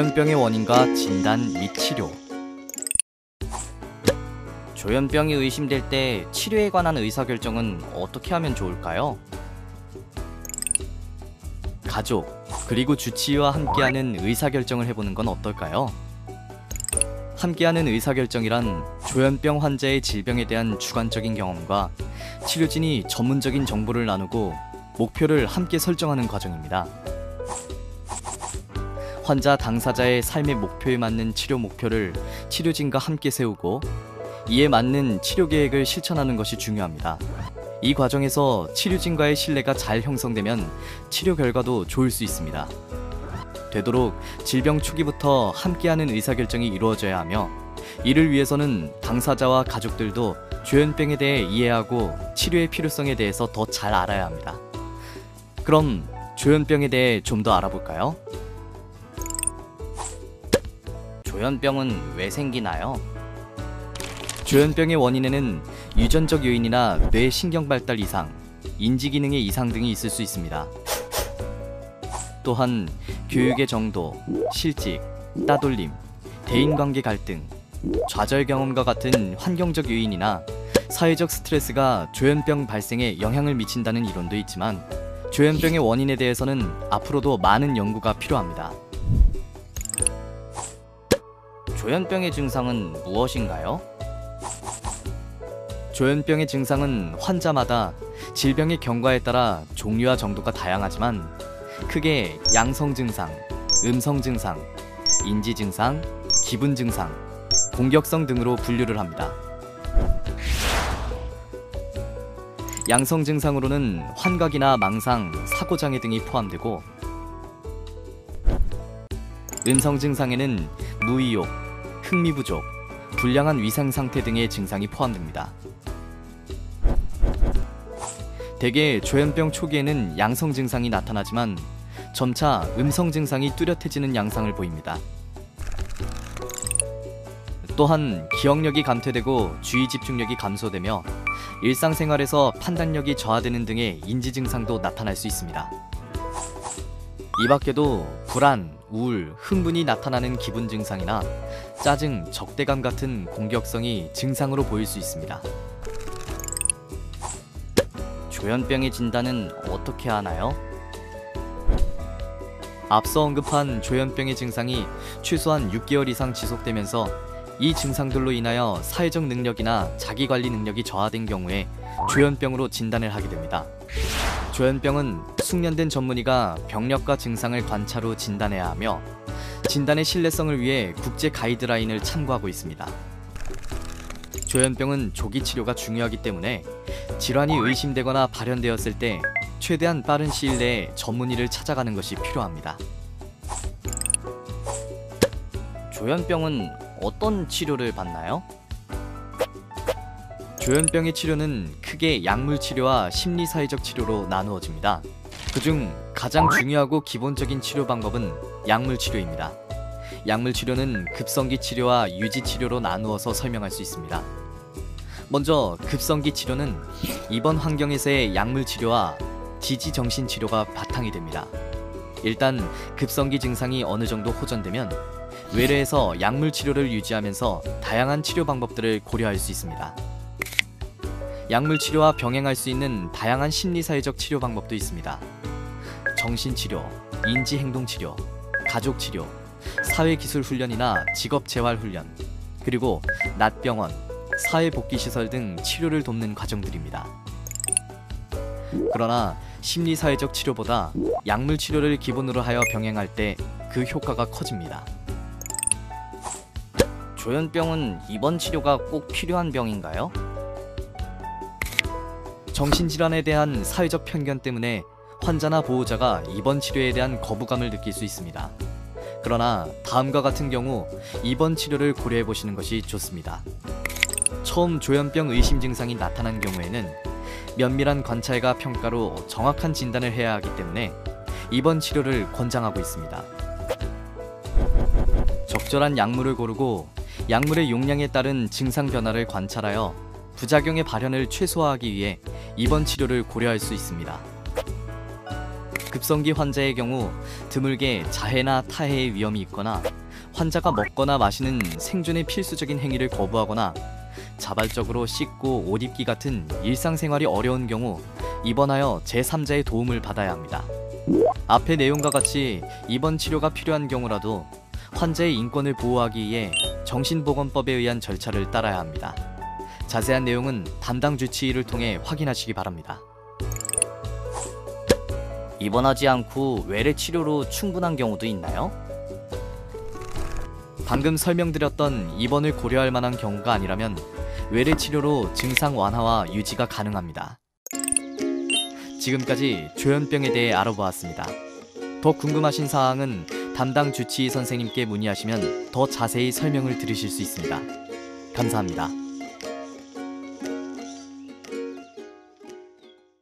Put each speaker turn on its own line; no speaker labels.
조현병의 원인과 진단 및 치료. 조현병이 의심될 때 치료에 관한 의사결정은 어떻게 하면 좋을까요? 가족, 그리고 주치의와 함께하는 의사결정을 해보는 건 어떨까요? 함께하는 의사결정이란 조현병 환자의 질병에 대한 주관적인 경험과 치료진이 전문적인 정보를 나누고 목표를 함께 설정하는 과정입니다. 환자 당사자의 삶의 목표에 맞는 치료 목표를 치료진과 함께 세우고 이에 맞는 치료 계획을 실천하는 것이 중요합니다. 이 과정에서 치료진과의 신뢰가 잘 형성되면 치료 결과도 좋을 수 있습니다. 되도록 질병 초기부터 함께하는 의사결정이 이루어져야 하며, 이를 위해서는 당사자와 가족들도 조현병에 대해 이해하고 치료의 필요성에 대해서 더 잘 알아야 합니다. 그럼 조현병에 대해 좀 더 알아볼까요? 조현병은 왜 생기나요? 조현병의 원인에는 유전적 요인이나 뇌 신경 발달 이상, 인지 기능의 이상 등이 있을 수 있습니다. 또한 교육의 정도, 실직, 따돌림, 대인관계 갈등, 좌절 경험과 같은 환경적 요인이나 사회적 스트레스가 조현병 발생에 영향을 미친다는 이론도 있지만, 조현병의 원인에 대해서는 앞으로도 많은 연구가 필요합니다. 조현병의 증상은 무엇인가요? 조현병의 증상은 환자마다 질병의 경과에 따라 종류와 정도가 다양하지만 크게 양성 증상, 음성 증상, 인지 증상, 기분 증상, 공격성 등으로 분류를 합니다. 양성 증상으로는 환각이나 망상, 사고장애 등이 포함되고, 음성 증상에는 무의욕, 흥미 부족, 불량한 위생 상태 등의 증상이 포함됩니다. 대개 조현병 초기에는 양성 증상이 나타나지만 점차 음성 증상이 뚜렷해지는 양상을 보입니다. 또한 기억력이 감퇴되고 주의 집중력이 감소되며 일상생활에서 판단력이 저하되는 등의 인지 증상도 나타날 수 있습니다. 이 밖에도 불안, 우울, 흥분이 나타나는 기분 증상이나 짜증, 적대감 같은 공격성이 증상으로 보일 수 있습니다. 조현병의 진단은 어떻게 하나요? 앞서 언급한 조현병의 증상이 최소한 6개월 이상 지속되면서 이 증상들로 인하여 사회적 능력이나 자기관리 능력이 저하된 경우에 조현병으로 진단을 하게 됩니다. 조현병은 숙련된 전문의가 병력과 증상을 관찰 후 진단해야 하며, 진단의 신뢰성을 위해 국제 가이드라인을 참고하고 있습니다. 조현병은 조기 치료가 중요하기 때문에 질환이 의심되거나 발현되었을 때 최대한 빠른 시일 내에 전문의를 찾아가는 것이 필요합니다. 조현병은 어떤 치료를 받나요? 조현병의 치료는 크게 약물 치료와 심리사회적 치료로 나누어집니다. 그중 가장 중요하고 기본적인 치료 방법은 약물 치료입니다. 약물 치료는 급성기 치료와 유지 치료로 나누어서 설명할 수 있습니다. 먼저 급성기 치료는 입원 환경에서의 약물 치료와 지지 정신 치료가 바탕이 됩니다. 일단 급성기 증상이 어느 정도 호전되면 외래에서 약물 치료를 유지하면서 다양한 치료 방법들을 고려할 수 있습니다. 약물 치료와 병행할 수 있는 다양한 심리사회적 치료 방법도 있습니다. 정신치료, 인지행동치료, 가족치료, 사회기술훈련이나 직업재활훈련, 그리고 낮병원, 사회복귀시설 등 치료를 돕는 과정들입니다. 그러나 심리사회적 치료보다 약물 치료를 기본으로 하여 병행할 때 그 효과가 커집니다. 조현병은 입원 치료가 꼭 필요한 병인가요? 정신질환에 대한 사회적 편견 때문에 환자나 보호자가 입원 치료에 대한 거부감을 느낄 수 있습니다. 그러나 다음과 같은 경우 입원 치료를 고려해 보시는 것이 좋습니다. 처음 조현병 의심 증상이 나타난 경우에는 면밀한 관찰과 평가로 정확한 진단을 해야 하기 때문에 입원 치료를 권장하고 있습니다. 적절한 약물을 고르고 약물의 용량에 따른 증상 변화를 관찰하여 부작용의 발현을 최소화하기 위해 입원 치료를 고려할 수 있습니다. 급성기 환자의 경우 드물게 자해나 타해의 위험이 있거나 환자가 먹거나 마시는 생존의 필수적인 행위를 거부하거나 자발적으로 씻고 옷 입기 같은 일상생활이 어려운 경우 입원하여 제3자의 도움을 받아야 합니다. 앞의 내용과 같이 입원 치료가 필요한 경우라도 환자의 인권을 보호하기 위해 정신보건법에 의한 절차를 따라야 합니다. 자세한 내용은 담당 주치의를 통해 확인하시기 바랍니다. 입원하지 않고 외래 치료로 충분한 경우도 있나요? 방금 설명드렸던 입원을 고려할 만한 경우가 아니라면 외래 치료로 증상 완화와 유지가 가능합니다. 지금까지 조현병에 대해 알아보았습니다. 더 궁금하신 사항은 담당 주치의 선생님께 문의하시면 더 자세히 설명을 들으실 수 있습니다. 감사합니다.